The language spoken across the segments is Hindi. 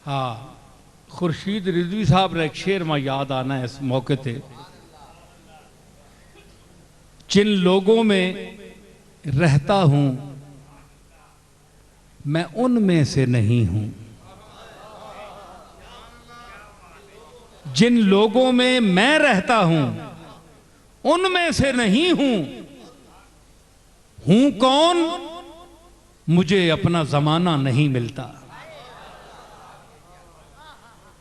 हाँ, खुर्शीद रिजवी साहब ने एक शेर में याद आना है इस मौके पे। जिन लोगों में रहता हूं मैं उनमें से नहीं हूं। जिन लोगों में मैं रहता हूं उनमें से नहीं हूं। हूं कौन, मुझे अपना जमाना नहीं मिलता।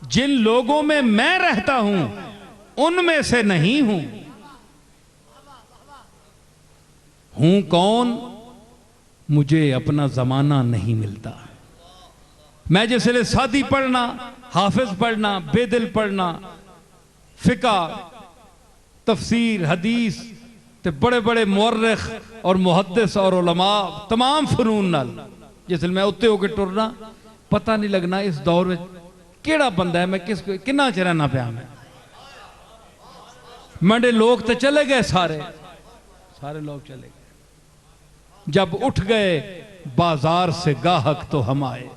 जिन लोगों में मैं रहता हूं उनमें से नहीं हूं। हूं कौन, मुझे अपना जमाना नहीं मिलता। मैं जिसले सादी पढ़ना, हाफिज पढ़ना, बेदिल पढ़ना, फिका, तफसीर, हदीस ते बड़े बड़े मुअर्रिख और मुहद्दिस और उलमा तमाम फनून नाल जिसले मैं उत्ते होके टुरना, पता नहीं लगना इस दौर में केड़ा बंदा है, मैं किस किन्ना च रहना पाया। मैं मंडे लोग तो चले गए, सारे लोग चले गए। जब उठ गए बाजार से गाहक तो हम आए।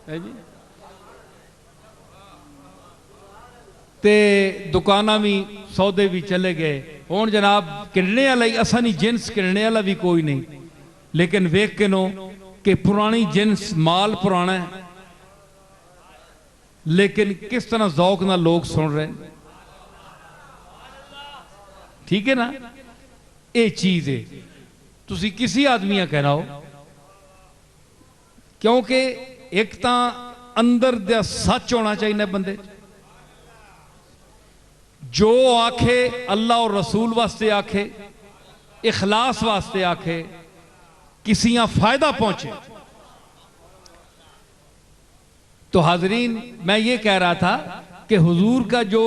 है जी, ते दुकाना भी सौदे भी चले गए। हुण जनाब किरने वाला ही असा नहीं, जिन्स किरने वाला भी कोई नहीं, लेकिन वेख के नो कि पुरानी जिन्स माल पुराना है, लेकिन किस तरह जौक ना लोग सुन रहे हैं। ठीक है ना, ये चीज है। तुसी किसी आदमी कह रहा हो, क्योंकि एक तो अंदर दा सच होना चाहिए बंदे। जो आखे अल्लाह और रसूल वास्ते आखे, इखलास वास्ते आखे, किसी यहां फायदा पहुंचे। तो हाजरीन, मैं ये कह रहा था कि हुजूर का जो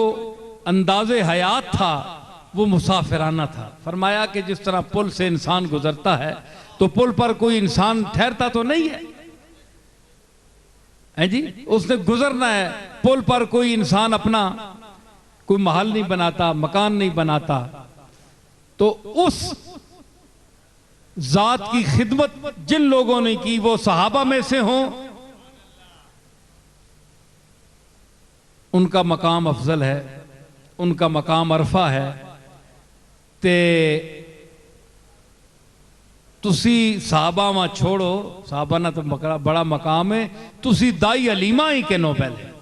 अंदाज़े हयात था वो मुसाफिराना था। फरमाया कि जिस तरह पुल से इंसान गुजरता है तो पुल पर कोई इंसान ठहरता तो नहीं है जी, उसने गुजरना है। पुल पर कोई इंसान अपना कोई महल नहीं बनाता, मकान नहीं बनाता। तो उस जात की खिदमत जिन लोगों ने की, वो सहाबा में से हों, उनका मकाम अफजल है, उनका मकाम अरफा है। ते तुसी साहबा मा छोड़ो, साहबा ना तो बड़ा मकाम है। तुसी दाई हलीमा ही कहनो, पहले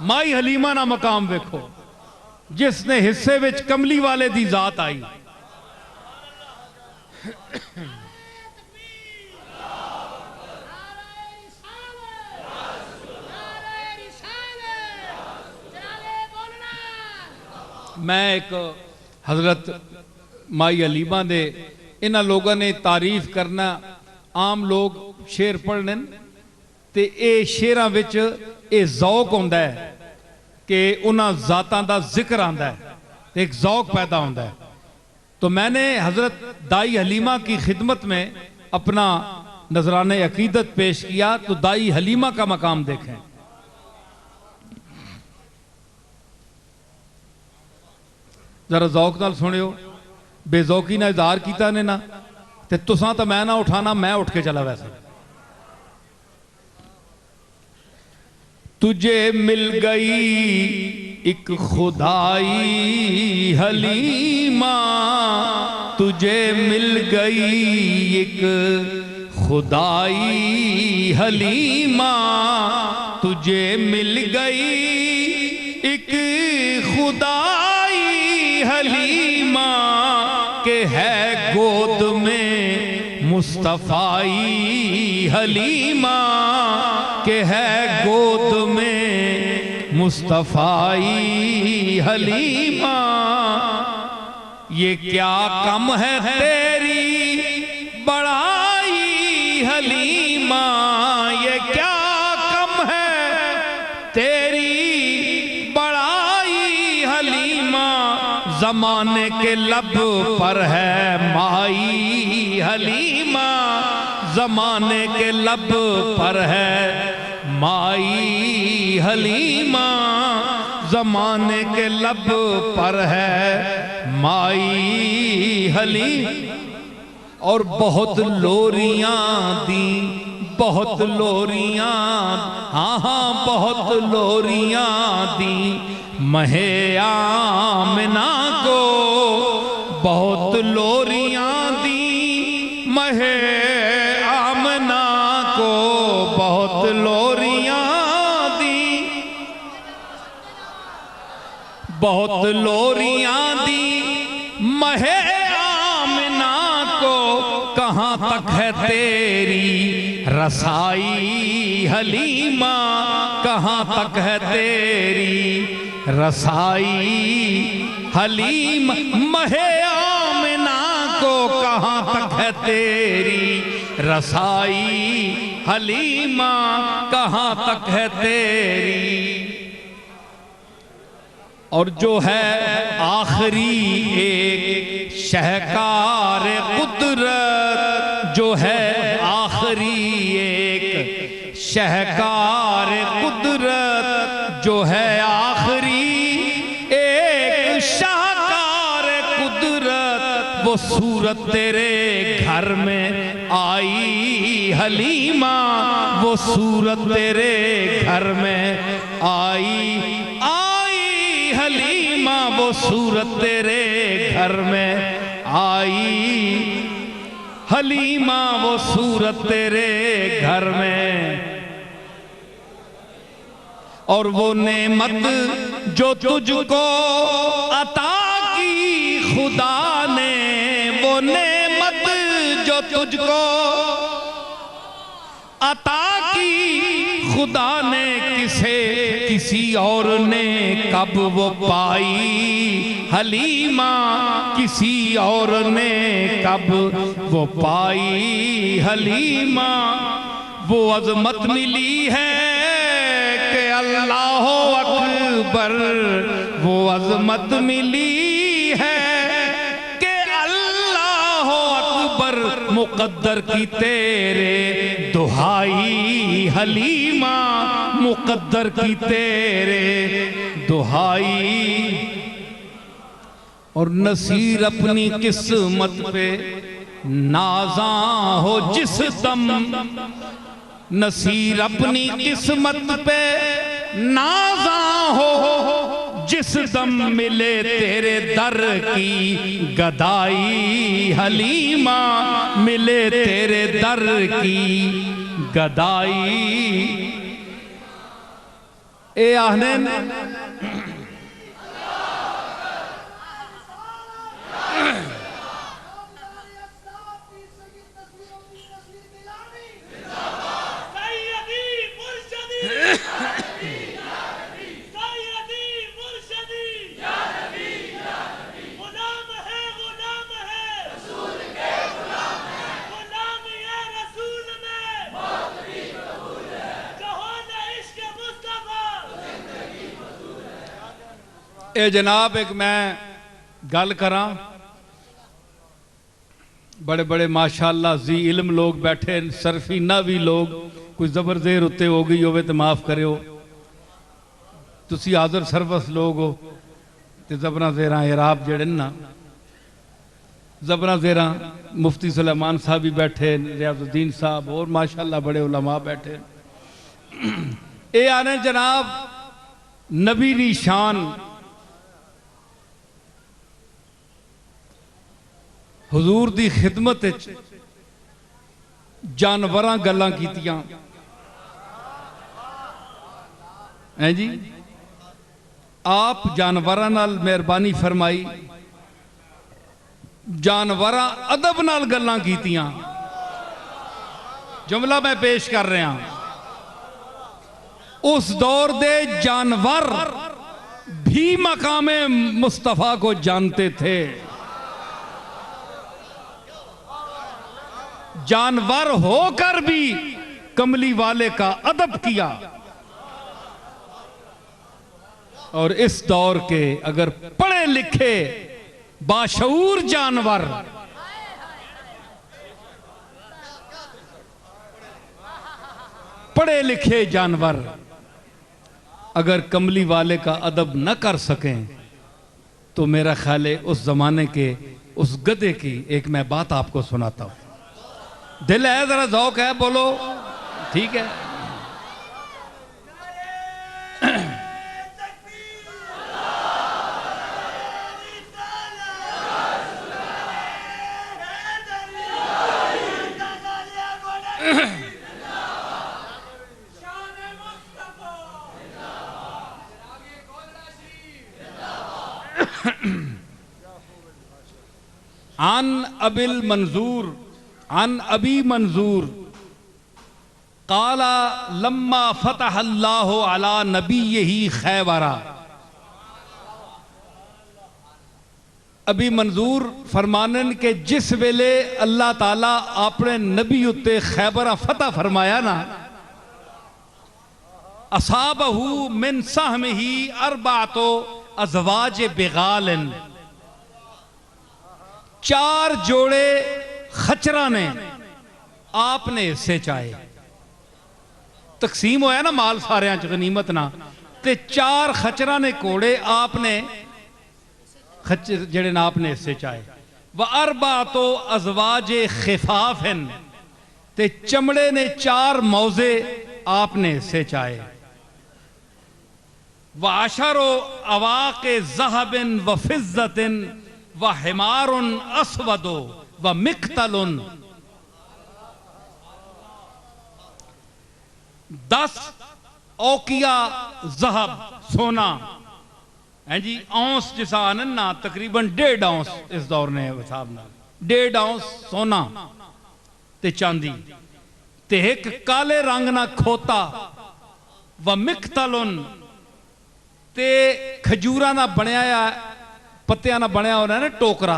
माई हलीमा ना मकाम वेखो, जिसने हिस्से विच कमली वाले दी जात आई। मैं एक हजरत माई हलीमा दे इन्हां लोगों ने तारीफ करना, आम लोग शेर पढ़ने ते ये शेरां विच ये जौक होंदा है कि उन्हां जातां दा जिक्र आंदा है, तो एक जौक पैदा होंदा है। तो मैंने हजरत दाई हलीमा की खिदमत में अपना नजराने अकीदत पेश किया। तो दाई हलीमा का मकाम देखें। जरा जौक नाल सुनियो, बेजौकी ना इजहार किया ने ना, ते तुसां तो मैं ना उठाना, मैं उठ के चला। वैसे तुझे मिल गई एक खुदाई हलीमा, तुझे मिल गई एक खुदाई हलीमा, तुझे मिल गई एक खुदाई हलीमा, के है गोद में मुस्तफाई हलीमा, के है गोद में मुस्तफाई हलीमा। ये क्या कम है तेरी बड़ाई हलीमा, ये क्या कम है तेरी बड़ाई हलीमा, जमाने के लब पर है माई हलीमा, जमाने के लब पर है माई हलीमा, जमाने के लब पर है माई हलीमा। और बहुत लोरियां दी, बहुत लोरियां, हाँ हाँ बहुत लोरियां दी महे आमना को, बहुत लोरियां दी महे आमना को, बहुत लोरियां दी, बहुत लोरियां दी महे आमना को, कहाँ तक है तेरी रसाई हलीमा, कहाँ तक है तेरी रसाई हलीमा, महे आमना को कहाँ तक है तेरी रसाई हलीमा, कहाँ तक है तेरी। और जो है आखिरी एक शहकार कुदरत, जो है आखिरी एक शहकार कुदरत, जो है आखिरी एक शाहकार कुदरत, वो सूरत तेरे घर में आई हलीमा, वो सूरत तेरे घर में आई हलीमा, वो सूरत तेरे घर में आई हलीमा, वो सूरत तेरे घर में। और वो नेमत जो तुझको अता की खुदा ने, वो नेमत जो तुझको अता की खुदा ने, किसी और ने कब वो पाई हलीमा, किसी और ने कब वो पाई हलीमा। वो अजमत मिली है कि अल्लाह अकबर, वो अजमत मिली है कि अल्लाह अकबर, मुकद्दर की तेरे दुहाई हलीमा, मुकद्दर की तेरे दुहाई। और नसीर अपनी किस्मत पे नाज़ा हो जिस दम, नसीर अपनी किस्मत पे नाज़ा हो जिस दम, मिले तेरे दर की गदाई हलीमा, मिले तेरे दर की गदाई। ए आहने ए जनाब, एक मैं गल करा, बड़े बड़े माशाअल्लाह जी इल्म लोग बैठे, सरफीना भी लोग, कोई जबर देर उत्ते हो गई होवे तो माफ करो। तुसी आदर सरवस लोग हो ते जबरा जेरा एराब जेड़े ना, जबरा जेरा मुफ्ती सुलेमान साहब भी बैठे, रियाजुद्दीन साहब और माशाअल्लाह बड़े उलमा बैठे। ए आने जनाब, नबी दी शान हुजूर दी खिदमत जानवरां गल्लां कीतियां हैं जी। आप जानवरां नाल मेहरबानी फरमाई, जानवरां अदब नाल गल्लां कीतियां। जुमला मैं पेश कर रहा, उस दौर दे जानवर भी मकामे मुस्तफा को जानते थे। जानवर होकर भी कमली वाले का अदब किया। और इस दौर के अगर पढ़े लिखे बाशऊर जानवर पढ़े लिखे जानवर अगर कमली वाले का अदब न कर सकें तो मेरा ख्याल है उस जमाने के उस गधे की एक मैं बात आपको सुनाता हूं। दिल है, जरा ज़ौक है, बोलो ठीक है। अन अबिल मंजूर अन अबी मंजूर काला लम्मा फतह अल्लाह अला नबीयही खैबरा। अबी मंजूर फरमानन के जिस वेले अल्लाह ताला अपने नबी उत्ते खैबरा फतह फरमाया ना, असाबहू मिन सहमिही अरबातो अज़वाज बिगालन, 4 जोड़े खचरा ने आपने हिस्से चाहे। तकसीम होया ना माल सारे गनीमत ना, ते 4 खचरा ने घोड़े आपने खच्चर जड़े ना आपने हिस्से चाहे। व अरबा तो अजवाजे खिफाफिन, ते चमड़े ने 4 मौजे आपने हिस्से चाहे। व अशरो अवाके ज़हबिन व फिज़्ज़तिन व हिमारुन अस्वदो व मिक्तलुन, 10 औकिया ज़हब सोना है जी, औंस जिसा आनन ना तकरीबन 1.5 औंस इस दौर ने हिसाब ना 1.5 औंस सोना ते चांदी, ते एक काले रंग ना खोता, व मिक्तलुन, ते खजूरा ना बनया पत्तिया ना बनया होना ना टोकरा,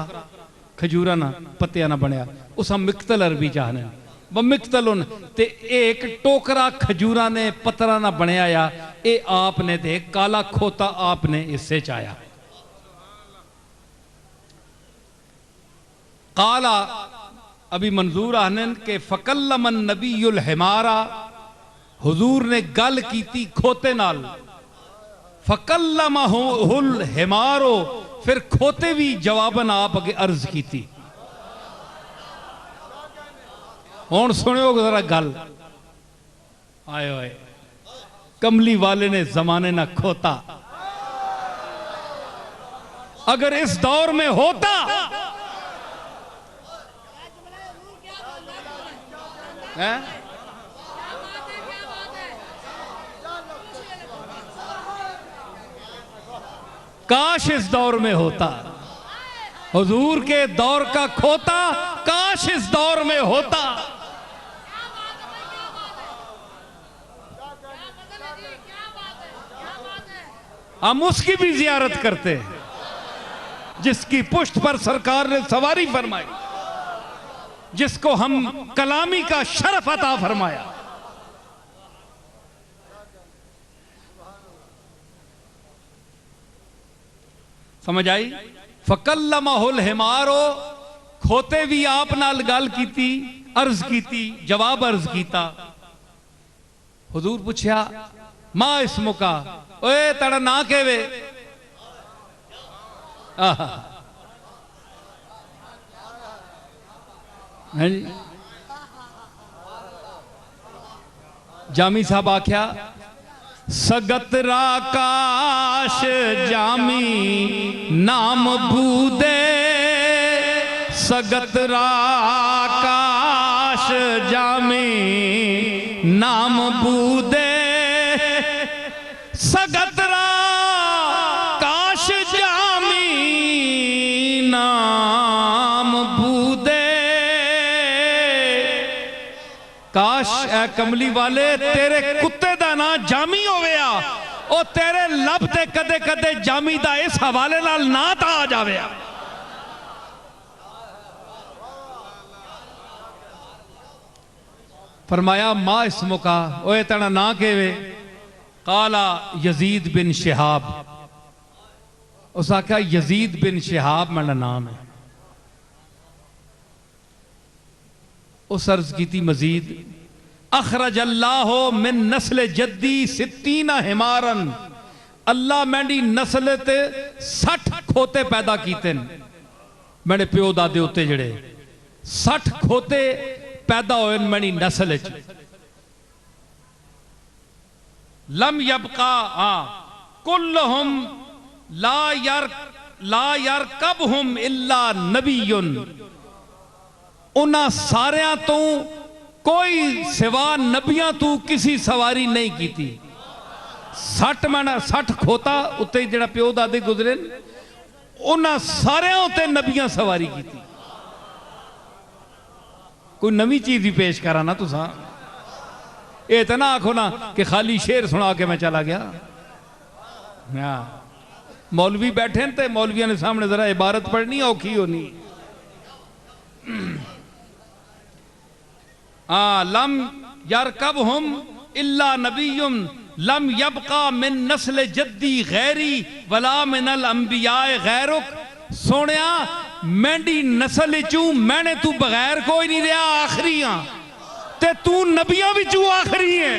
खजूरा ना पत्तिया ना बनया, उस मिक्तल अरबी चाहने व मिक्तलुन, ते एक टोकरा खजूरा ने पत्तरा ना बनया ये आपने, ते काला खोता आपने इससे चाया। काला अभी मंजूर आनन के फकल्लमन नबीयुल हिमारा, हुजूर ने गल की थी खोते नाल, फकल्लमहुल हिमारो, फिर खोते भी जवाबन आप अगे अर्ज की थी। हुण सुनियो जरा गल, आए आए कमली वाले ने जमाने ना खोता, अगर इस दौर में होता है? काश इस दौर में होता, हुजूर के दौर का खोता, काश इस दौर में होता। हम उसकी भी जियारत करते हैं जिसकी पुष्ट पर सरकार ने सवारी फरमाई, जिसको हम कलामी का शरफ अता फरमाया। समझ आई? फकल्लमहुल हिमारो, खोते भी आप नाल गल की थी, अर्ज की थी, जवाब अर्ज कीता। हुजूर पूछया मां इस्मुका, ओए तेरा ना केवे? जामी साहब आख्या सगत राकाश जामी नाम बूदे, सगत राकाश जामी नाम बूदे, सगत राकाश जामी नाम बूदे। काश ए कमली वाले तेरे कुत्ते दा ना जामी होवेया, ओ तेरे लब ते कदे कदे जामी दा इस हवाले नाल ना ता आ जावे। फरमाया मां इस्मुका, ओए तेरा ना केवे? काला यजीद बिन शिहाब, उस आख्या यजीद बिन शिहाब मेरा नाम है। उस अर्ज की थी मजीद अखरज अल्लाह मिन नस्ल जद्दी 60 हिमारन, अल्लाह मेरी नस्ल ते 60 खोते पैदा किए मेरे प्यो दादे उत्ते जड़े 60 खोते पैदा होए मेरी नस्ल च। लम यबका कुल्लुहुम ला यरकबहुम इल्ला नबियुन, उन्हां सारियां तो कोई सिवा नबियां तू किसी सवारी नहीं की थी। 60 खोता उत्ते जिहड़ा प्यो दादे गुजरे उन्हां सारियां उत्ते नबियां सवारी की थी। कोई नवी चीज भी पेश करा ना तुसा, ये तो ना आखो ना कि खाली शेर सुना के मैं चला गया। मौलवी बैठे न ते मौलवियों ने सामने जरा इबारत पढ़नी औखी होनी। लम यरकबहुम इल्ला नबियुम लम यबका मिन नस्ल जद्दी गैरी वला मिनल अंबियाए गैरुक। सोनिया मेरी नस्ल चू मैंने तू बगैर कोई नहीं रहा, आखिरी हाँ ते तू नबियां विचू आखिरी है।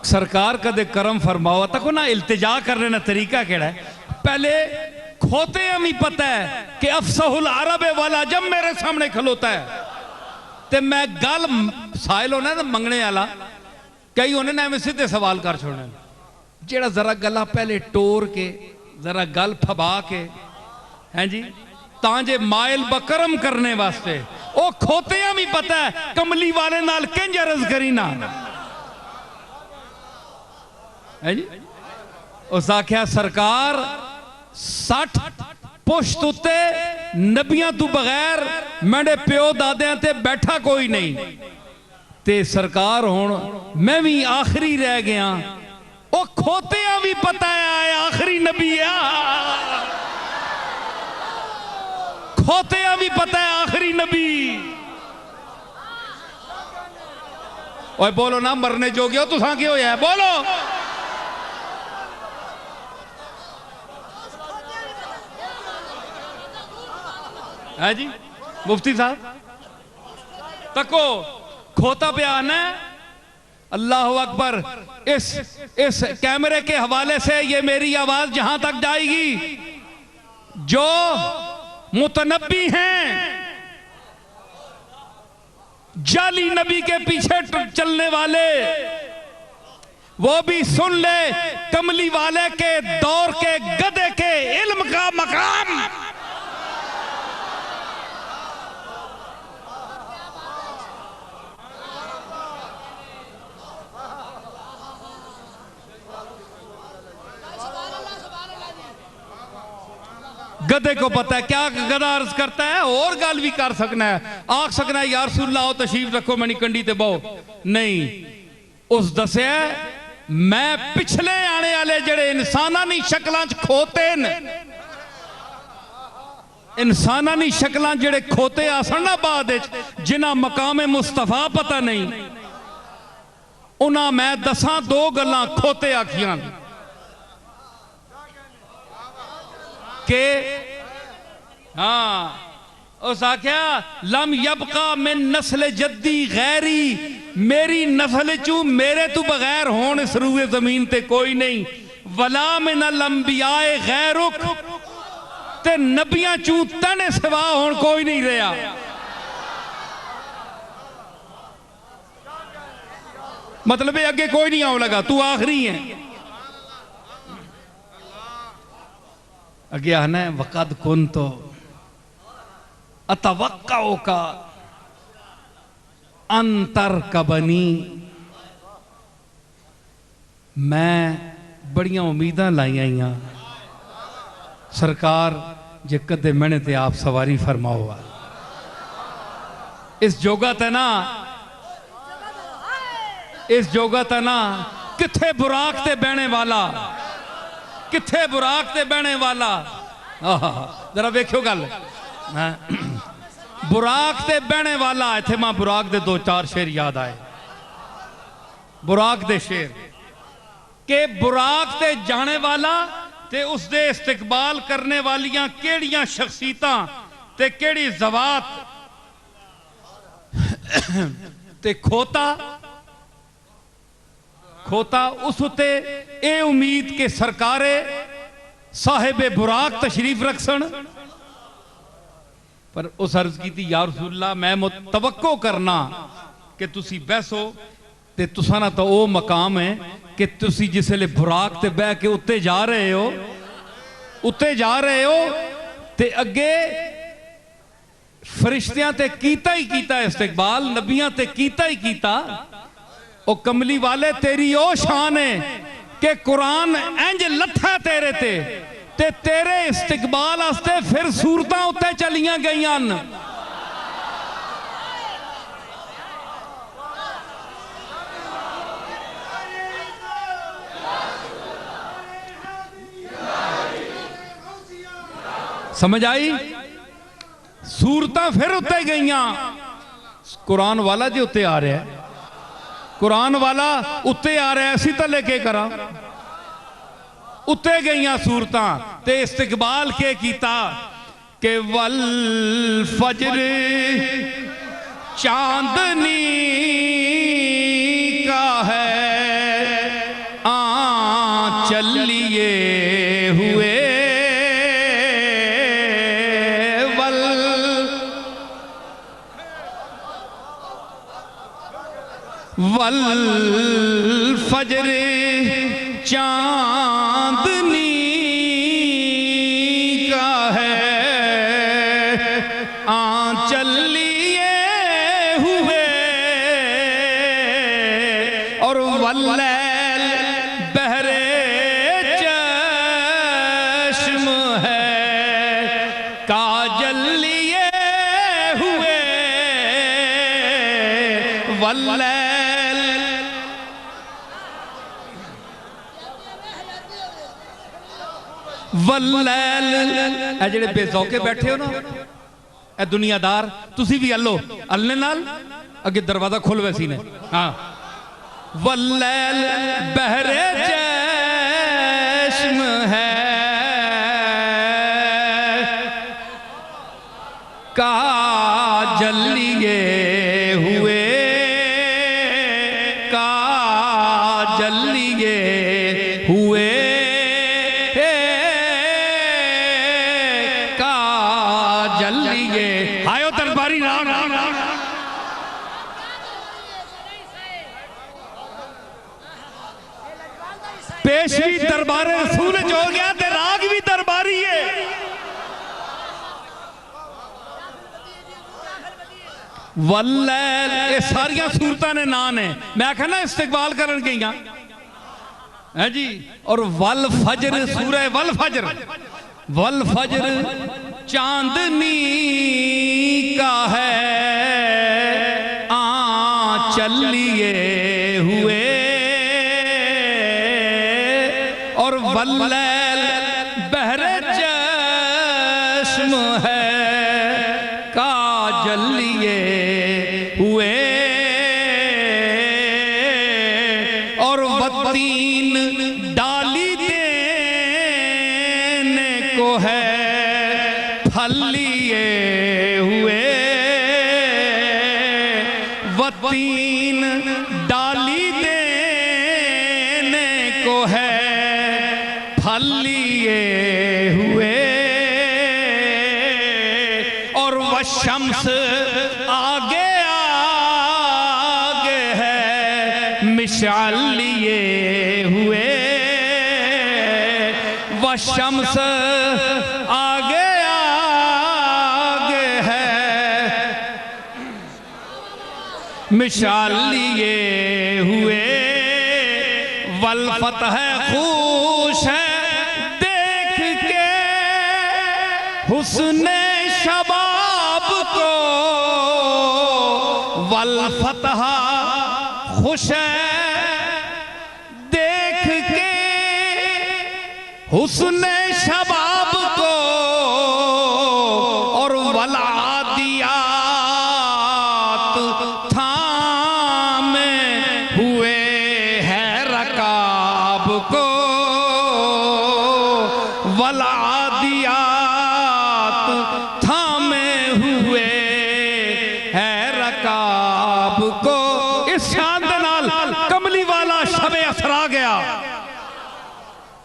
सरकार कदे करम फरमाओ तको ना इल्तिजा करने ना तरीका केड़ा है। पहले खोते हमें पता है कि अफसहुल अरब वाला जब मेरे सामने खलोता है ते मैं गल साहिल होना ना मंगने वाला, कई होने ना एवं सीधे सवाल कर छोड़ने, जेड़ा जरा गला पहले टोर के जरा गल फबा के हैं जी तांजे माइल बकरम करने वास्ते ओ खोते हमें पता है कमली वाले नाल किंज अर्ज करी ना है जी। उस आख्या सरकार 60 पुश्त उत्ते नबियां तू बगैर मेरे प्यो दादियां ते बैठा कोई नहीं ते सरकार हुण मैं भी आखिरी रह गया। ओ खोतियां भी पता है आखिरी नबी है, खोतियां भी पता है आखिरी नबी। ओए बोलो ना मरने जोगे हो तुसां की होया है, बोलो। है जी मुफ्ती साहब तको खोता बयान है। अल्लाह अकबर। इस कैमरे के हवाले से ये मेरी आवाज जहां तक जाएगी, जो मुतनब्बी हैं जाली नबी के पीछे चलने वाले, वो भी सुन ले कमली वाले के दौर के गधे के इल्म का मकाम। गधे को पता है क्या गधा अर्ज करता है, और गल भी कर सकना है, आख सकना है यार रसूलुल्लाह आओ तशरीफ रखो मैंने कंडी ते बहु नहीं। उस दसिया मैं पिछले आने वाले जेड़े इंसानी शक्लां च खोते न, इंसानी शक्लां जेड़े खोते आसन ना बाद जिन्हां मकामे मुस्तफा पता नहीं, उन्हां मैं दसां दो गल्लां खोते आखियां के उस आख्या लम यबका मिन नस्ल जद्दी गैरी, मेरी नस्ल चू मेरे तू बगैर होन इस रूए जमीन ते कोई नहीं। वला मिनल अंबियाए गैरुक, ते नबियां चू तने सिवा होन कोई नहीं रहा। मतलब है अगे कोई नहीं आने लगा, तू आखिरी है। अगे आना है वक़द कुंतु अतवक्काउ का अंतर कबनी, मैं बड़ियां उम्मीदां लाइया सरकार जे कदे मैंने ते आप सवारी फरमाओ। इस जोगत है ना, इस जोगत है ना, किथे बुराक ते बहने वाला, किथे बुराक ते बहने वाला। जरा वेख्यो गल, बुराक ते बहने वाला। इत्थे मां बुराक दे दो चार शेर याद आए। बुराक दे शेर के बुराक ते जाने वाला ते उसदे इस्तकबाल करने वालियां केड़ियां शख्सियतां ते केड़ी ज़वात ते खोता खोता उस उते ए उम्मीद के सरकारे साहिबे बुराक तशरीफ रखसन। पर उस अर्ज की थी या रसूलल्लाह मैं मुतवक्को करना कि तुसी बहसो ते तुसा ना तो वो मकाम है कि तुसी जिसले बुराक ते बह के उत्ते जा रहे हो ते अगे फरिश्तियां ते कीता ही कीता इस्तकबाल, नबियां ते कीता ही कीता। ओ कमली वाले तेरी ओ शान है कि कुरान इंज लथा तेरे ते तेरे इस्तकबाल आस्ते फिर सूरतां उत्ते चलियां गईयां। समझ आई? सूरतां फिर उत्ते गईयां। कुरान वाला जी उत्ते आ रहा है, कुरान वाला उत्ते आ रहा है, असी तो लेके करा उत्ते गईयां सूरतां ते इस्तकबाल के कीता के वल फजर चांदनी का है चलिए हुए वल फजर चांदनी का है आंचल लिए हुए और वल्लैल बहरे चश्म है काजल लिए हुए वल्लैल वल्लैल ए जेड़े बेजौके बैठे हो ना ए दुनियादार तुसी भी अल्लो अल्ले नाल अगे दरवाजा खोल वैसी ने। हाँ वल्लैल बहरे चश्म है काजल लिए हुए काजल लिए हुए आयो दरबारी राम पेशवी दरबार रसूल हो गया ते राग भी दरबारी है। वल्लैल ये सारिया सूरतां ने नाम है। मैं आखा ना इस्तकबाल करन गई है जी। और वल फजर सूरह वल फजर वल फजर चांदनी का है आंचल लिए हुए और वल्लैल बहरे चश्म है काजल लिए हुए और वतीन डाली देने को है फल लिए हुए वतीन डाली देने को है फल लिए हुए और वह शम्स आगे आगे है मिशाल लिए हुए वह शम्स आगे मिशाल लिए हुए वल फतह खुश है देख के हुस्ने शबाब को वल फतह खुश है देख के हुस्ने शबाब को और वल आदियात थामे हुए गया।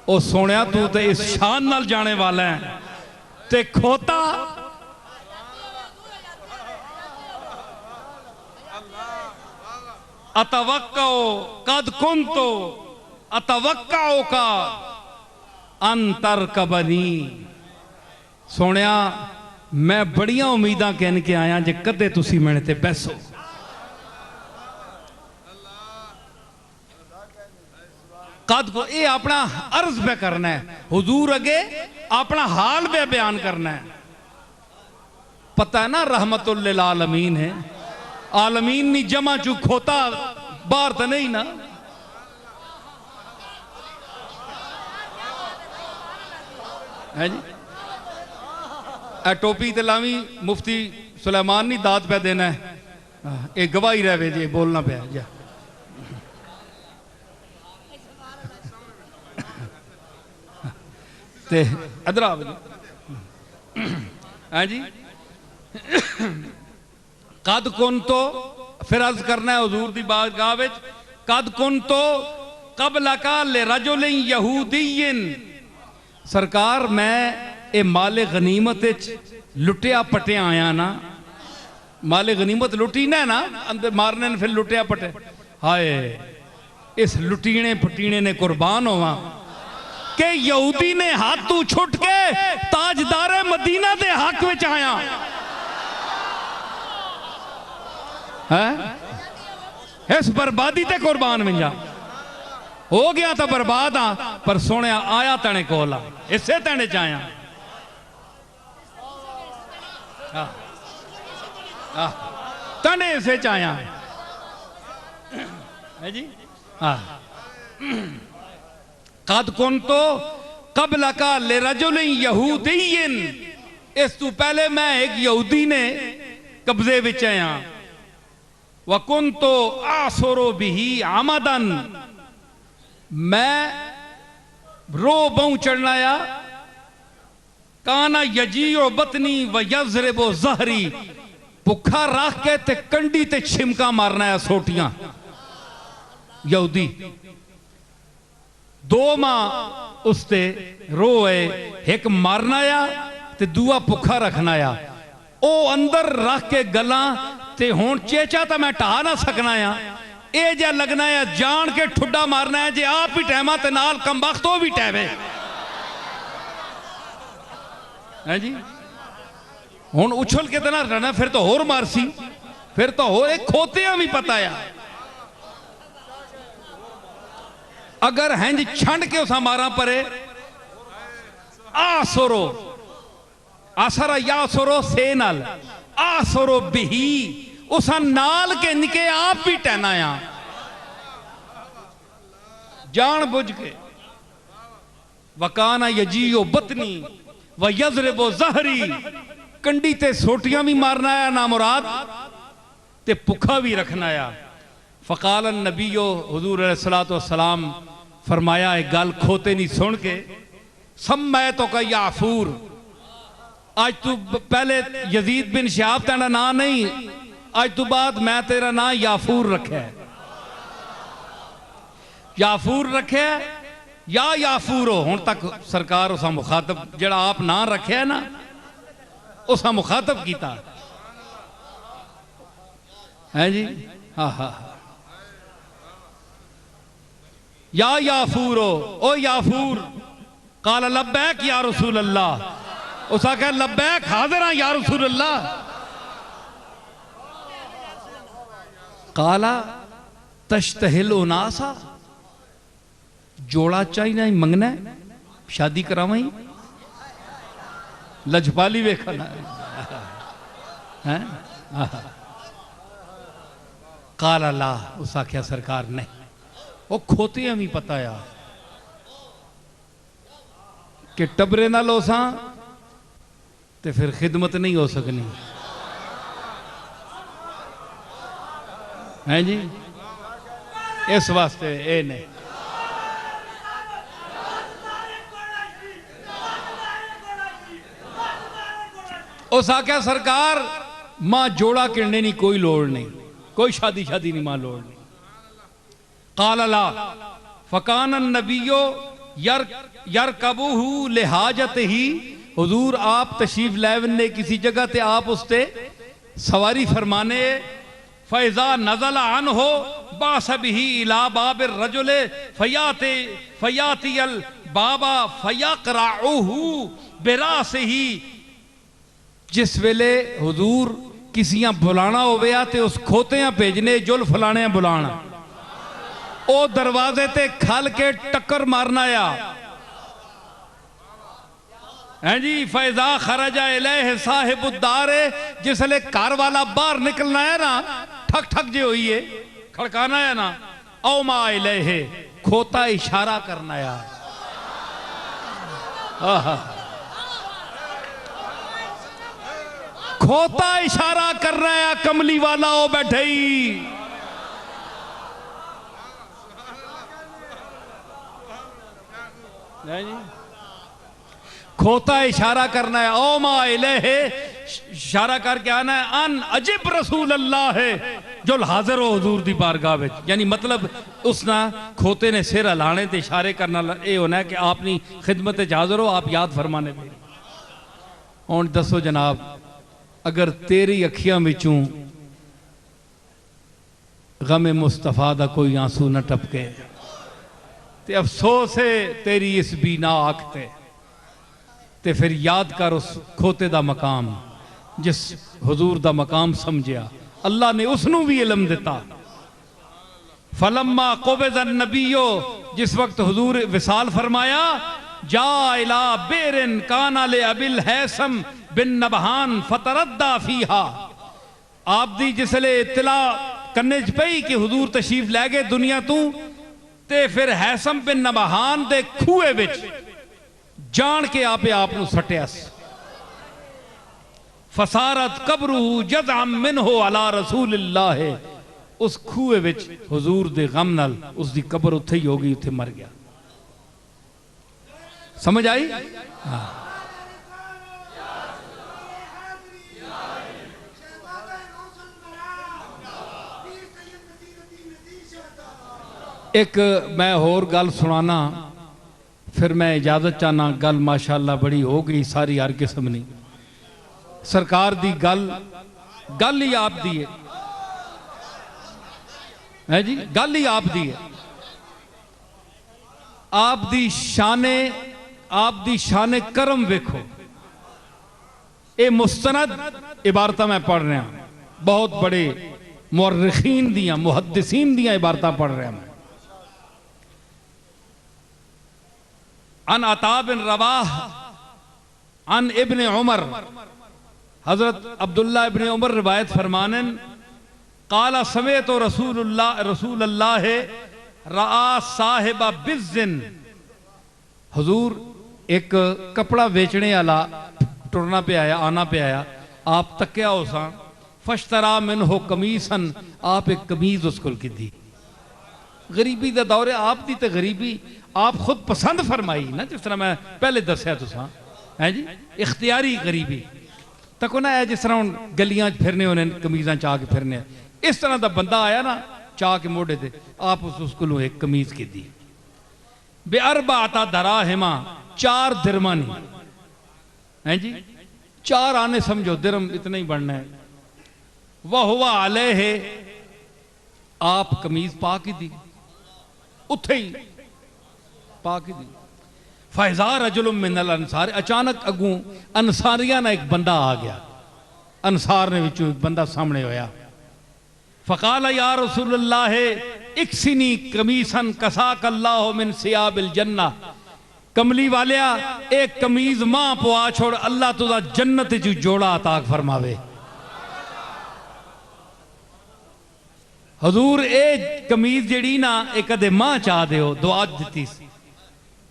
ओ सोनिया तू तो इस शान नाल जाने वाला है ते खोता अतवक्काओ कद कुंतो अतवक्काओ का अंतर कबनी। सोनिया मैं बड़िया उम्मीदां कहन के आया जे कदे तुसी मेरे ते बैसो। कद को ये अपना अर्ज पे करना है हुजूर अगे अपना हाल पे बयान करना है। पता है ना रहमतुल लिल आलमीन है, आलमीन नहीं जमा चू खोता बाहर तो नहीं ना। है जी ए टोपी ते लावी मुफ्ती सुलेमान नहीं दाद पे देना है, एक गवाही रहे जी बोलना पे जा। ते अदरा है जी कद कुन तो फिर अर्ज करना है हुजूर दी बारगाह विच कद कुन तो कबला का ले रजुलिन यहूदियन। सरकार मैं ये माले गनीमत लुटिया पटिया आया ना, माले गनीमत लुटी ना अंदर मारने ने फिर लुटिया पटे। हाय इस लुटीने पटीने ने कुर्बान होवा के यहूदी ने हाथ तू छुट के ताजदारे मदीना दे हक विच आया है। इस बर्बादी ते कुर्बान मिंजा हो गया तो बर्बाद हाँ, पर सोने आया तने कोला इसे तने च आया। तने इसे च आया है जी। हाँ कद कुन तो कबला का ले रजुलिन यहूदियन। इस तू पहले मैं एक यहूदी ने कब्जे विच आया। वकुन तो आसुरो बिही आमदन। मैं रो बहु चढ़नाया काना यजीओ बतनी व यजरेबो जहरी। भुखा रख के ते कंडी ते छिमका मारना है सोटियां। यहूदी दो मां उसते रोए एक मारना या ते दूआ भुखा रखना या। ओ अंदर रख के गला ते हुण चेचा तो मैं ढा ना सकना या। ए जा लगना या जान के ठुड्डा मारना है जे आप भी टैमा ते नाल कमबख्त भी टैवे है जी। हुण उछल के ना रहना फिर तो होर मारसी फिर तो होर एक खोतियां भी पता या। अगर हंज छंड के उसा मारा परे आसुरो आसरा या सुरो से नाल आसुरो बिही उसा नाल के निके आप भी टहनाया जान बुझ के। वकाना यजीओ बतनी व यजरेबो जहरी। कंडी ते सोटियां भी मारना है ना मुराद ते भुखा भी रखना है। फ़काल नबीओ हुजूर अलैहिस्सलातु वस्सलाम फरमाया एक गल खोते नहीं सुन के सम्मै तो का याफूर। आज तू पहले यजीद बिन शहाब तेरा ना नहीं, आज तू बाद मैं तेरा ना याफूर रखे। याफूर रखे या याफूर हो। हुण तक सरकार उसा मुखातब जड़ा आप ना रखे ना उसा मुखातब किया है जी। हाँ हाँ या याफूर हो ओ याफूर। काला लब्बैक या रसूल अल्लाह। उसा कह लब्बैक हाजिर हाँ या रसूल अल्लाह। काला तश्तहिल उनासा। जोड़ा चाहिए मंगना शादी करावई लजपाली वेखना है। काला ला उस आख्या सरकार ने वो खोतियां भी पता या कि टबरे ना लो सा ते फिर खिदमत नहीं हो सकनी है जी। इस वास्ते ए ने उस आख्या सरकार मां जोड़ा किरने नहीं कोई लोड़ नहीं, कोई शादी शादी नहीं मां लोड़ नहीं। काला ला फ़कान नबीयो यरकबूहु लिहाजत ही, हुजूर आप तशरीफ लाए ने किसी जगह ते आप उसते सवारी फरमाने, फैज़ा नज़ल अन हो बासबिही इला बाबिर रजुले फयाती अल बाबा फयक़राउहु बिरासिही। जिस वेले हुजूर किसियां बुलाना होवे ते उस खोतियां भेजने जुल फलाने बुलाना, ओ दरवाजे ते खल के टक्कर मारना या हैं जी। फैजा खरजा इलैहि साहिबुद्दार, जिसले घर वाला बाहर निकलना है ना, ठक ठक जे हुई है खड़काना है ना, औ मा इलैहि, खोता इशारा करना या। खोता इशारा कर रहा है, कमली वाला ओ बैठे ही। खोता इशारा करना है, ओ मा इलैहि, इशारा करके आना है, अन अजिब रसूल अल्लाह है जो हाजिर हो हुजूर दी बारगाह विच। यानी मतलब उसना खोते ने सिर हिलाने ते इशारे करना ये होना है कि आपनी खिदमत च हाजिर हो, आप याद फरमाने पे। हुण दसो जनाब, अगर तेरी अखियां विचों गमे मुस्तफा दा कोई आंसू न टपके ते अफसोस है तेरी इस बीना आखते। ते फिर याद कर उस खोते दा मकाम, जिस हुजूर दा मकाम समझिया, अल्लाह ने उसनू भी इल्म दिता। फलम्मा क़ुबिज़ नबीयो, जिस वक्त हुजूर विसाल फरमाया, जा इला बेरिन काना ले अबिल हैसम बिन नबहान फतरद्दा फीहा। आप दी जिसले इत्तला करने च पई कि हुजूर तशरीफ लै गए दुनिया तू, ते फिर हैसम बिन नबहान दे खूहे विच जान के आपे आप सटिया। फसारत कब्रू जज़अम मिनहु अला रसूलिल्लाह, उस खूहे विच हुजूर दे गम नाल उसकी कब्र उत्थे ही होगी, उत्थे मर गया। समझ आई? हाँ। एक मैं होर गल सुनाना, फिर मैं इजाजत चाहना। गल माशाअल्लाह बड़ी हो गई, सारी हर किस्म नहीं। सरकार दी गल ही आप दी है जी, गल ही आप दी है। आप दी शाने करम वेखो। ये मुस्तनद इबारत मैं पढ़ रहा, बहुत बड़े मुअर्रिखीन दियां मुहद्दिसीन दियां इबारत पढ़ रहा मैं। अन अता बिन रवाह अन इब्न उमर, हजरत अब्दुल्ला इब्न उमर रिवायत फरमानन, काला समय तो रसूल अल्लाह रा साहिबा बिज़्ज़िन, हुजूर एक कपड़ा बेचने वाला टुरना पे आया, आना पे आया, आप तक्या उसा, फश्तरा मिन हो कमीसन, आप एक कमीज उसको की दी। गरीबी का दौर है, आप दी तो गरीबी आप खुद पसंद फरमाई ना, जिस तरह मैं पहले दसिया तुसा है जी, इख्तियारी गरीबी तको ना है। जिस तरह हम गलियां फिरने होने, कमीजा चाह के फिरने, इस तरह का बंदा आया ना चाह के मोढ़े से, आप उसको एक कमीज की दी। बेअरबा आता दरा हिमा, 4 दिरमानी है जी, 4 आने समझो, दिरम इतना ही बढ़ना है। वह हुआ आले है, आप कमीज पा की दी, उथे ही पा की दी। फैज़ा रजुलुम मिनल अंसार, अचानक अगू अंसारिया ना एक बंदा आ गया, अंसार ने विचों एक बंदा सामने होया। फ़क़ाल या रसूलल्लाह इक्सिनी कमीसन कसाक अल्लाह मिन सियाबिल जन्ना, कमली वालिया एक कमीज मां पवा छोड़, अल्लाह तुझा जन्नत च जोड़ा अता फरमावे। हजूर ए कमीज जड़ी ना एक कदे मां चाह दे दुआ दी,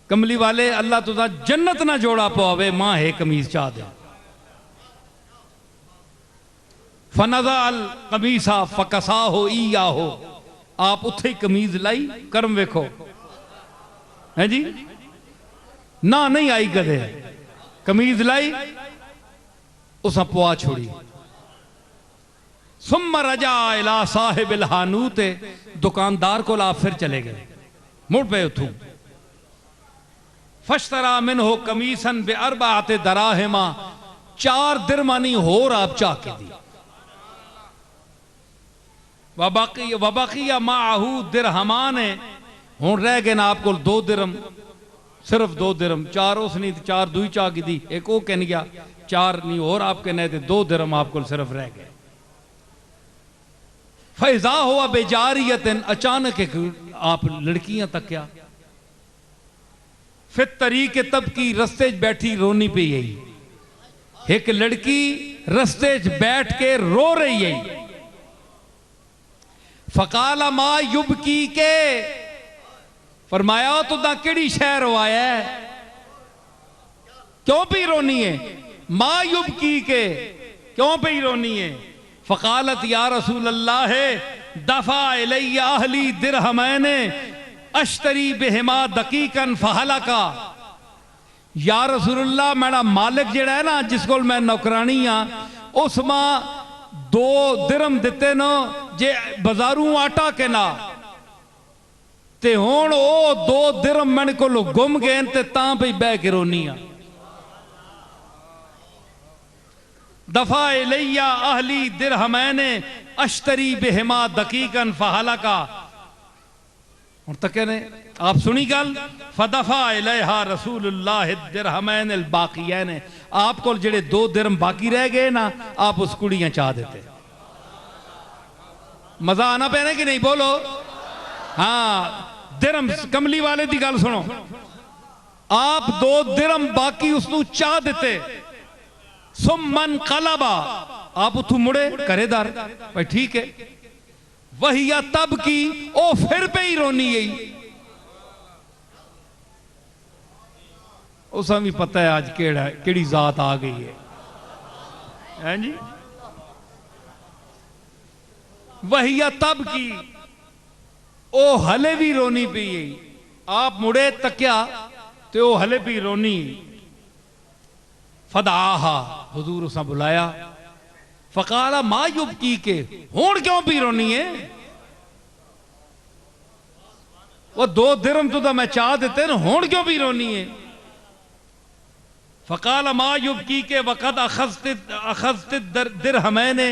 कमली वाले अल्लाह तुझा जन्नत ना जोड़ा पवावे, मां है कमीज चाह दे। फनज़ा अल कमीसा फकसा हो ईया हो, आप उथे ही कमीज लाई, कर्म वेखो है जी, ना नहीं आई कदे, कमीज लाई उसा पवा छोड़ी। सुम्मा रजा इला साहिबिल हानूत, दुकानदार को आप फिर चले गए। मुड़ पे उठूं। फश्तरा मिन हो कमीसन बे अरबाते दराहिमा, 4 दिरमानी होर आप चाह के दी। वबाकिया माहू दिरहमान है, हुण रह गए ना आपको 2 दिरम, सिर्फ 2 दिरम। 4 उस नहीं 4 दुई चाह की दी, एक वो कह गया 4 नहीं और आपके नहीं थे 2 दिरम आपको सिर्फ रह गए। फैजा हुआ बेजारियतन, अचानक एक आप लड़कियां तक्या, फिर तरीके तब की रस्ते बैठी रोनी पे यही, एक लड़की रस्ते बैठ के रो रही है। फकाला मा युबकी के, फरमाया तुदा केड़ी शहर आया है, क्यों भी रोनी है? मा युबकी के, क्यों भी रोनी है? फकालत या रसूल अल्लाह है, दफा इलैया अहली दिरहमैने अश्तरी बेहिमा दकीकन फहलका। या रसूलुल्लाह, मेरा मालिक जेड़ा है ना, जिस कोल मैं नौकरानी हाँ, उस मां 2 दिरम दिते न जे बाजारू आटा के ना, ते हुण ओ 2 दिरम मैंने को गुम गए ते तां पे बह के रोनी आ। दफा इलैया अहली दिरहमैने अश्तरी बेहिमा दकीकन फहलका। हुण तक ने आप सुनी गल, फदफा इलैहा रसूलुल्लाह दिरहमैन अल बाकियैन, आपको जेड़े 2 दिरम बाकी रह गए ना, आप उस कुड़ियां चाह देते। मजा आना पैना कि नहीं? बोलो हाँ। दिरम कमली वाले दी गल सुनो, आप 2 दिरम बाकी उसनू चाह देते। सुमन कलबा, आप उथू मुड़े करेदार भाई ठीक है। वही या तब की, ओ फिर पे ही रोनी गई। उसे भी पता है आज केड़ी जात आ गई है जी। वही या तब की, ओ हले भी रोनी पी। आप मुड़े तक्या तो ओ हले भी रोनी। फदाहा, हुजूर उसे बुलाया। फकाला मा युबकी के, हुण क्यों भी रोनी है? वो 2 दिरम तो मैं चाह देते ना, हुण क्यों भी रोनी है? फकाला मा युबकी के वक़द अखज़त दिरहमैने,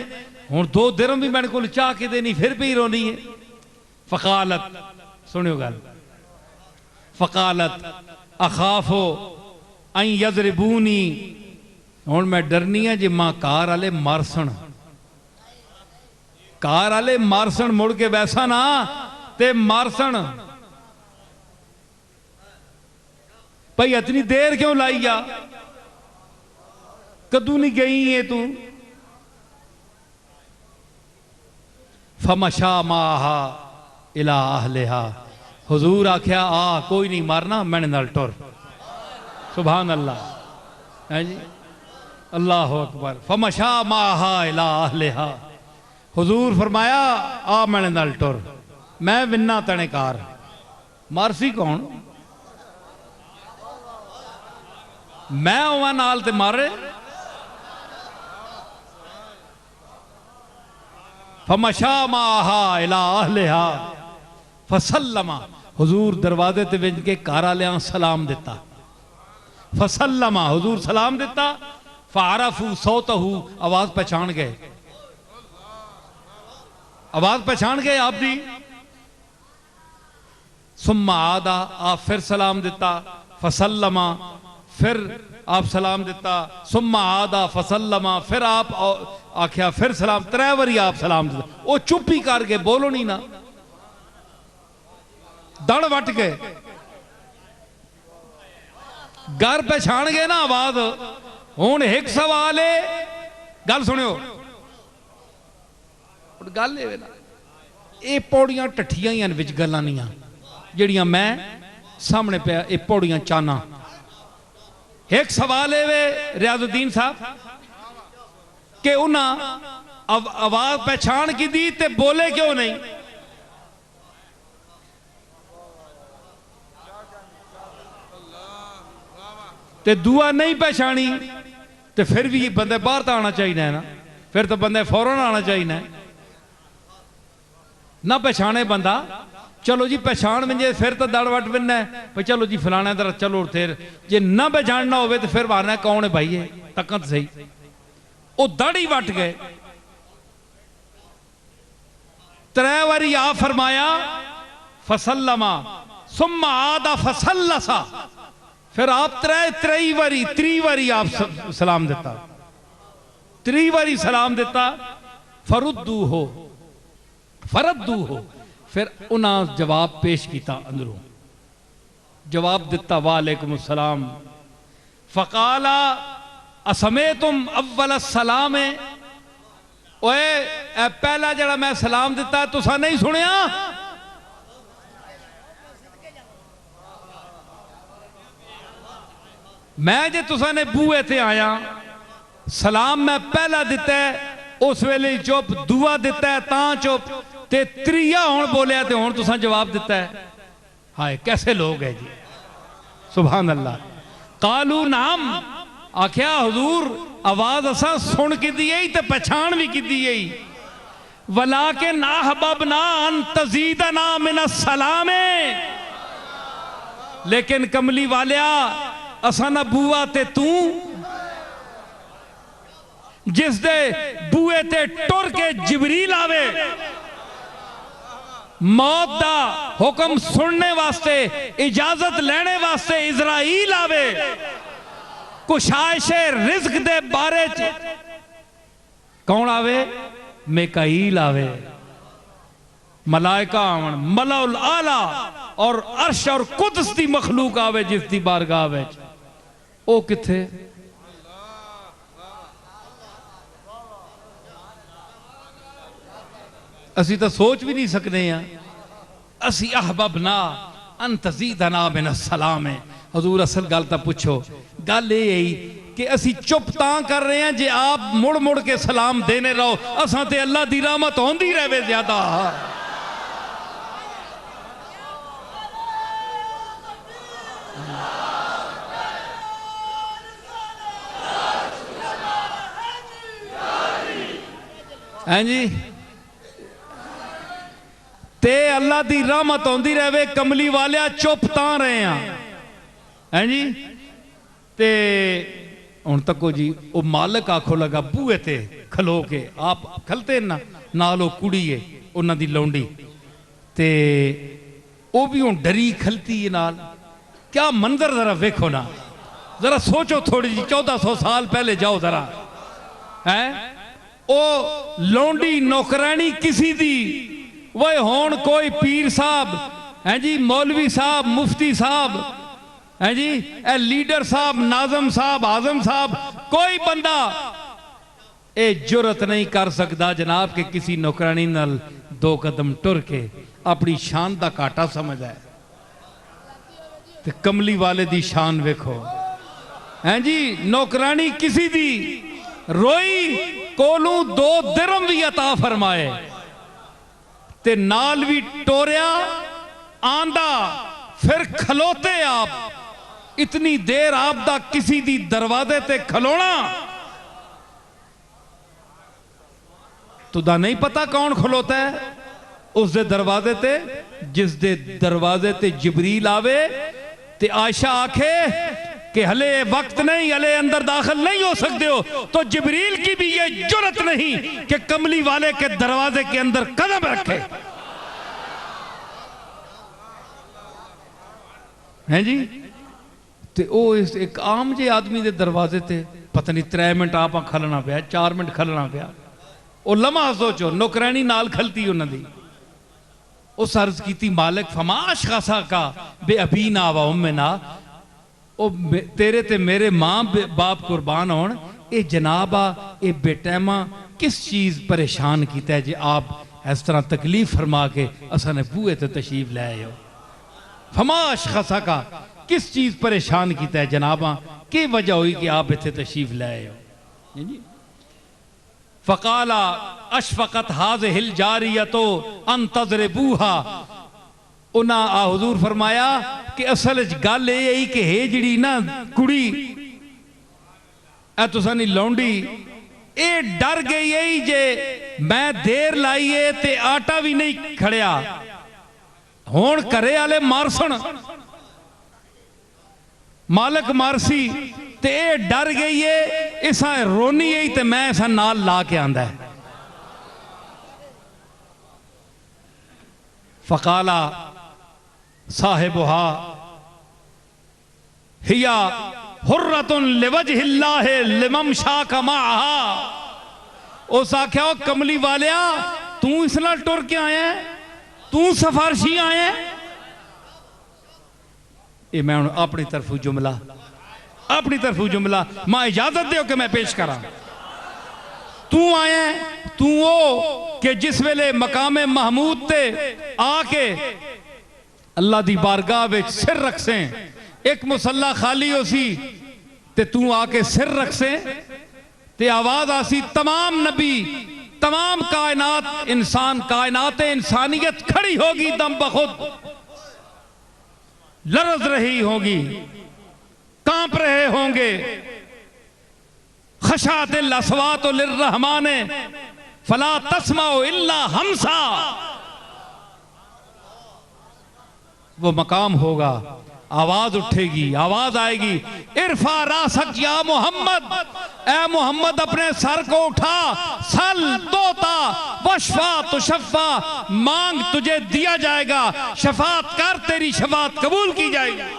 हुण 2 दिरम भी मैंने को चाह के देनी, फिर भी रोनी है। फकालत, सुनियो गल, फकालत अखाफो अन यज़रिबूनी, हुण मैं डरनी है जे मां कार वाले मारसन, कार वाले मारसन, मुड़ के वैसा ना ते मारसन। भाई इतनी देर क्यों लाई आ, कदू नहीं गई है तू? फमशा माहा इला अहलिहा, हुजूर आख्या आ कोई नहीं मारना, मैंने नाल टुर। सुभान अल्लाह है जी, अल्लाह अकबर। फमशा माहा इला अहलिहा, हुजूर फरमाया आ मैंने नाल टुर, मैं विन्ना तने कार। मारसी कौन? मैं हुआ नाल ते मारे। फमशा माहा इला अहलिहा फसल्लमा, हुजूर दरवाजे ते विंज के कार वालियां सलाम दिता। फसल्लमा, हुजूर सलाम दिता। फारफू सौतहू, आवाज पहचान गए, आवाज पहचान गए आप दी। सुम्मा आदा, आप फिर सलाम दिता। फसल्लमा, फिर आप सलाम दिता। सुम्मा आदा फसल्लमा, फिर आप आख्या फिर सलाम, 3 बारी आप सलाम दिता। वो चुप ही करके बोलो नहीं ना, दड़ वट गए। घर पहचान गए ना आवाज। हुण एक सवाल है, गल सुनियो, गल ये पौड़ियां टठियां ही विच गल्लां नहीं जड़ियां मैं सामने पे ये पौड़ियां चाहना। एक सवाल है वे रियाजुद्दीन साहब कि उन्हें आवाज पहचान की दी ते बोले क्यों नहीं? ते दुआ नहीं पहचानी तो फिर भी बंदे बाहर तो आना चाहिए ना, फिर तो बंदे फौरन आना चाहिए। ना पहचाने बंदा, चलो जी पहचान में फिर तो दड़ वट बिनना है भाई, चलो जी फलाना दर चलो फिर, जे ना पहचानना हो तो फिर मारना कौन है भाई ये तकत सही। वो दड़ ही वट गए। 3 बारी आ फरमाया फसल्लमा सुम्मा आदा फसल्लसा, फिर आप त्री बारी आप सलाम दिता, 3 बारी सलाम दिता। फरुद्दू हो, फिर उन्हें जवाब पेश किया, अंदरों जवाब दिता वालेकुम सलाम। फकाला असमे तुम अव्वल सलाम है, ओए पहला जड़ा मैं सलाम दिता तुसा नहीं सुनिया? मैं जे तुसा ने बूहे ते आया, सलाम मैं पहला दिता है उस वेले चुप, दुआ दिता है ता चुप, ते त्रिया हुण बोलिया ते हुण तुसा जवाब दिता है। हाय कैसे लोग है जी, सुभान अल्लाह। कालू नाम, आख्या हुजूर आवाज असा सुन की दी ते पहचान भी की दी, वला के ना हबब ना अन तजीदना मिन सलामे, लेकिन कमली वालिया असा ना बूआ ते तू, जिस दे बूए ते टुर के जिबरील आवे, मौत दा हुक्म सुनने वास्ते इजाजत लेने वास्ते इजराइल आवे, कुशाइशे रिज़्क दे बारे च कौन आवे? मिकाईल आवे, मलाइका आवन, मलाउल आला और अर्श और कुदस दी मखलूक आवे जिस दी बारगाह विच। ओ किथे? असी तो सोच भी नहीं सकते हैं। असी अहबबना अन तज़ीदना मिन सलाम है। हजूर असल गल तो पूछो, गल यही कि असी चुप तां कर रहे हैं जे आप मुड़ मुड़ के सलाम देने रहो, असां ते अल्लाह दी रहमत होंदी रहे ज्यादा। हैं जी, ते अल्लाह दी रहमत होंदी रहे, कमली वालिया चुप तां रहे हैं जी। ते हुण तको जी वो मालिक आखो लगा बूहे ते खलो के, आप खलते ना नाल कुड़ी है उन्हां दी लौंडी, ते वो भी हुण डरी खलती है नाल। क्या मंजर जरा वेखो ना, जरा सोचो थोड़ी जी, 1400 साल पहले जाओ जरा। है ओ लौंडी नौकरानी किसी दी, वह होन कोई पीर साहब है जी, मौलवी साहब, मुफ्ती साहब है जी, ए लीडर साहब, नाजम साहब, आजम साहब, कोई बंदा ए जुरत नहीं कर सकता जनाब के किसी नौकरानी नाल 2 कदम टुर के अपनी शान का घाटा समझ है। ते कमली वाले दी शान वेखो है जी, नौकरानी किसी दी रोई, कोलू 2 दिरहम भी अता फरमाए, ते नाल भी टोरिया आंदा, फिर खलोते आप। इतनी देर आपदा किसी दी दरवाजे ते खलोना, तुदा नहीं पता कौन खलोता है उस दे दरवाजे ते, जिस दे दरवाजे ते जिबरील आवे। ते आयशा आखे कि हले वक्त नहीं, हले अंदर दाखिल नहीं हो सकते हो, तो जिबरील की भी ये जुर्रत नहीं कि कमली वाले के दरवाजे के अंदर कदम रखे। हैं जी, ते ओ इस एक आम जे आदमी दे दरवाजे ते पता नहीं 3 मिनट आप खलना पिया, 4 मिनट खलना पिया। ओ लम्हा सोचो, नौकरानी नाल खलती उन्हां दी। उस अर्ज की मालिक फमाश खासा का बे अबी ना व उम्मना, ओ तेरे ते मेरे मां बाप कुर्बान होन, ए जनाबा ए बेटैमा किस चीज परेशान किया है जे आप इस तरह तकलीफ फरमा के असा ने बूहे ते तशरीफ ले आए हो। फमाश खसा का किस चीज परेशान किया है जनाबा, की वजह हुई कि आप इतने तशरीफ ले आए हो। फकाला अशफकत हाज़िहिल जारियतो अन तज़रिबूहा, उन्हें आ हुजूर फरमाया कि असल गल यही कि हे जिड़ी ना कुड़ी ए तुसा नी लौंडी ये डर गई है जे मैं देर लाइए ते आटा भी नहीं खड़िया, हुण घरे वाले मारसन मालिक मारसी ते ये डर गई है इसा रोनी है ते मैं इसा नाल ला के आंदा है। फकाला साहिबुहा हिया हुर्रतुन लिवजहिल्लाह लिमम शाका माहा। उस आख्या ओ कमली वालिया तू इस नाल टुर के आया है, तू सफारशी आया है। ये मैं अपनी तरफों जुमला अपनी तरफों जुमला मां इजाजत दो कि मैं पेश करा। तू आया तू वो कि जिस वेले मकामे महमूद ते आके अल्लाह दी बारगाह विच सिर रख से, एक मुसल्ला खाली हो सी ते तू आके सिर रख से ते आवाज आसी तमाम नबी तमाम कायनात इंसान कायनात इंसानियत खड़ी होगी दम बखुद लरज रही होगी, कांप रहे होंगे। खशातिल अस्वात लिर्रहमान फला तस्माउ इल्ला हमसा। वो मकाम होगा, आवाज उठेगी, आवाज आएगी इरफा रासक या मोहम्मद, ए मोहम्मद अपने सर को उठा, सल तोता वशफा तुशफ़ा, मांग तुझे दिया जाएगा, शफात कर तेरी शफात कबूल की जाएगी।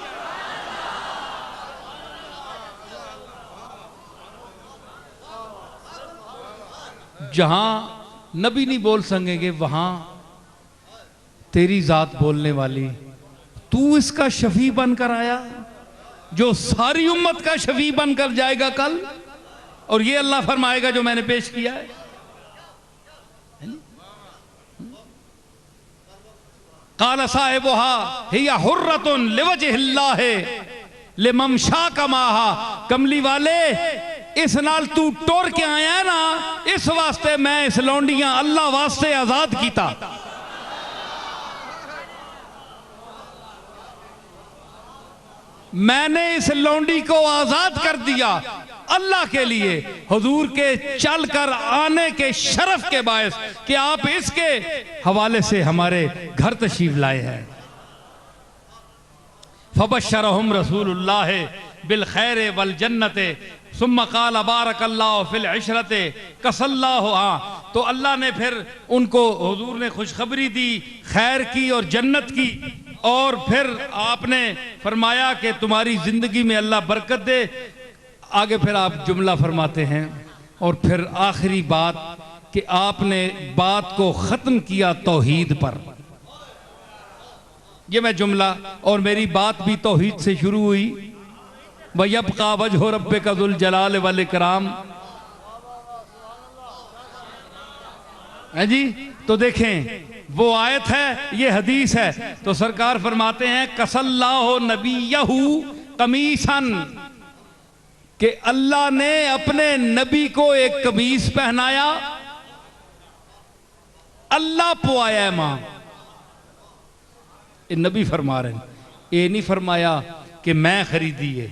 जहां नबी नहीं बोल सकेंगे वहां तेरी जात बोलने वाली, तू इसका शफी बनकर आया जो सारी उम्मत का शफी बनकर जाएगा कल। और ये अल्लाह फरमाएगा जो मैंने पेश किया है। काला साहिबुहा हिया हुर्रतुन लिवजहिल्लाह लिमम शाका माहा। कमली वाले इस नाल तू टुर के आया है ना, इस वास्ते मैं इस लौंडियां अल्लाह वास्ते आजाद कीता। मैंने इस लौंडी को आजाद कर दिया अल्लाह के लिए, हुजूर के चल कर आने के शरफ के बायस कि आप इसके हवाले से हमारे घर तशरीफ लाए हैं। फबश्शरहुम रसूलुल्लाह बिल खैर वल जन्नते सुम्मा क़ाल बारकल्लाहु फिल इशरते कसल्लाहु। हाँ, तो अल्लाह ने फिर उनको हुजूर ने खुशखबरी दी खैर की और जन्नत की, और फिर आपने फरमाया कि तुम्हारी जिंदगी में अल्लाह बरकत दे। आगे फिर आप जुमला फरमाते हैं और फिर आखिरी बात कि आपने बात को खत्म किया तौहीद पर। ये मैं जुमला और मेरी बात भी तौहीद से शुरू हुई। वयब्का वजहु रब्बिका ज़ुल जलाल वल इकराम है जी। तो देखें वो आयत है, ये हदीस है। तो सरकार फरमाते हैं कसल्लाहु नबियहु कमीसन, कि अल्लाह ने अपने नबी को एक कमीज पहनाया, अल्लाह पुआया मां। ये नबी फरमा रहे हैं, ये नहीं फरमाया कि मैं खरीदी है।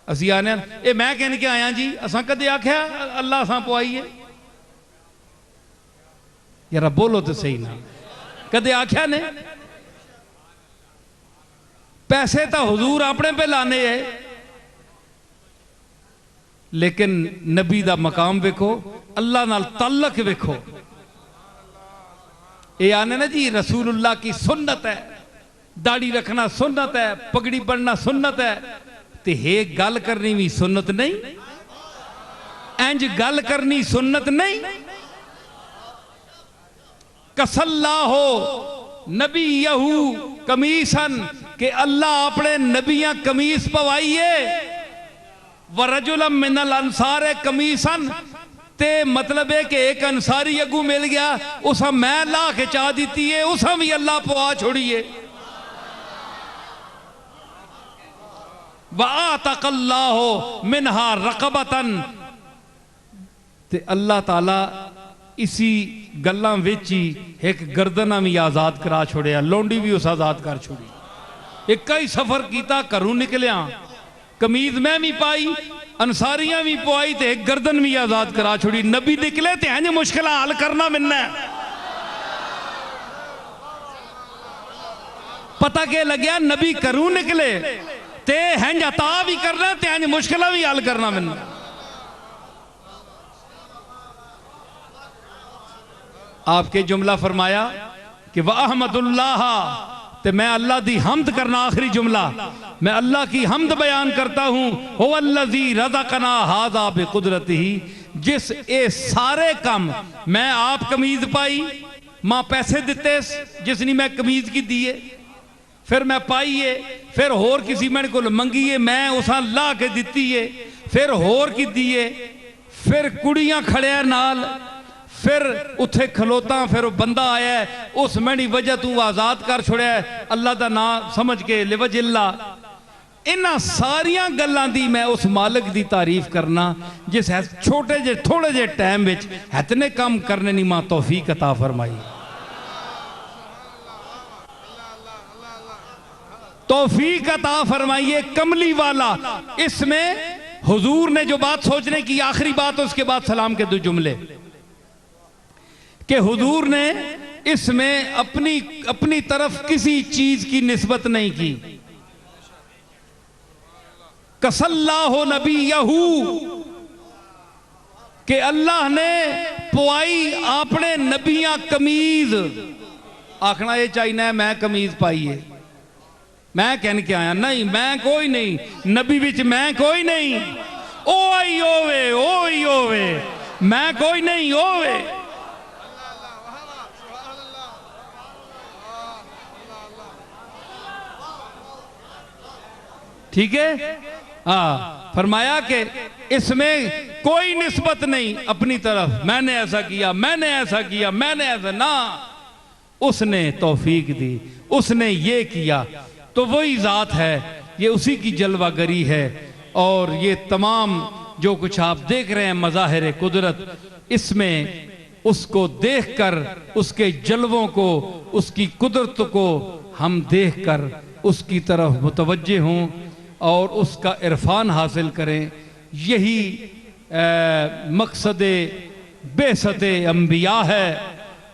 असी आने ये मैं कहने के आया जी, असा कदे आख्या अल्लाह असा पुआई है? यार बोलो तो सही ना, कदे आख्या ने? पैसे तो हुजूर अपने पे लाने है, लेकिन नबी दा मकाम वेखो, अल्लाह नाल ताल्लुक वेखो। ये आने ना जी रसूलुल्लाह की सुन्नत है, दाढ़ी रखना सुन्नत है, पगड़ी बनना सुन्नत है, ते हे गल करनी भी सुन्नत नहीं? इंज गल करनी सुन्नत नहीं? कसल्लाहु नबियहु कमीसन, के अल्लाह अपने नबियां कमीज पवाइए। वरजुलम मिनल अंसार कमीसन, ते मतलब है कि एक अंसारी अगू मिल गया, उसा मैं ला के चा दी है, उसा भी अल्लाह पवा छोड़िए। वआतकल्लाहु मिनहा रकबतन, ते अल्लाह ताला इसी गल्लां विच ही एक गर्दना भी आजाद करा छोड़िया, लौंडी भी उस आजाद कर छोड़ी। एक कई सफर किया, घरों निकलिया, कमीज मैं भी पाई, अंसारियां भी पवाई ते एक गर्दन भी आजाद करा छोड़ी। नबी निकले ते इंज मुश्किल हल करना मिलना। पता के लग्या नबी करूं निकले ते इंज अता भी करना ते इंज मुश्किल भी हल करना मिलना। आपके जुमला फरमाया कि वह अहमदुल्लाह, ते मैं अल्लाह दी हमद करना। आखिरी जुमला, मैं अल्लाह की हमद बयान करता हूं। हो अल्लज़ी रज़क़ना हाज़ा बिक़ुदरतिही, जिस ए सारे काम मैं आप कमीज पाई, मां पैसे दिते जिसनी मैं कमीज की दिए, फिर मैं पाईए, फिर होर किसी मैंने को मंगीए, मैं उसा ला के दिती है, फिर होर की दिए, फिर कुड़ियां खड़िया नाल, फिर उथे खलोता, फिर वो बंदा आया, उस मैंने वजह तू आजाद कर छोड़िया अल्लाह का नाम समझ के लिवजिल्ला। इन्हां सारियां गल्लां दी मैं उस मालिक दी तारीफ करना जिस है छोटे जे थोड़े जे टाइम विच इतने काम करने नी मां तौफीक अता फरमाई। तौफीक अता फरमाइए कमली वाला। इसमें हुजूर ने जो बात सोचने की आखिरी बात, उसके बाद सलाम के दो जुमले कि हुजूर ने इसमें अपनी तरफ किसी चीज की निस्बत नहीं की। कसल्लाहु नबीयहू, कि अल्लाह ने पवाई अपने नबियां कमीज। आखना ये चाहिए है मैं कमीज पाई है, मैं कहन के आया नहीं, मैं कोई नहीं, नबी विच मैं कोई नहीं, ओ ही होवे, मैं कोई नहीं होवे। ठीक है, हाँ, फरमाया कि इसमें कोई निस्बत नहीं अपनी तरफ, मैंने ऐसा किया, मैंने ऐसा किया, मैंने ऐसा ना, उसने तौफीक दी, उसने ये किया। तो वही जात है, ये उसी की जलवागरी है। और ये तमाम जो कुछ आप देख रहे हैं मज़ाहिर कुदरत, इसमें उसको देखकर, उसके जलवों को, उसकी कुदरत को हम देखकर उसकी तरफ मुतवज्जे हों और उसका इरफान हासिल करें। यही मकसद बेसत अम्बिया है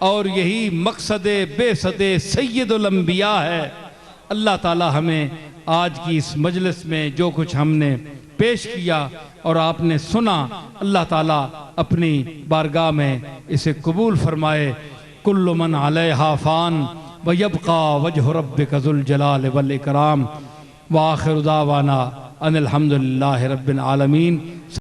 और यही मकसद बेसत सैयदुल अम्बिया है। अल्लाह ताला हमें आज की इस मजलिस में जो कुछ हमने पेश किया और आपने सुना, अल्लाह ताला अपनी बारगाह में इसे कबूल फरमाए। कुल्लु मन अलैहा फ़ान व यबक़ा वजहु रब्बिका ज़ुल जलाल वल इकराम। व आखिरु दावाना अनिल हम्दुलिल्लाहि रब्बिल आलमीन।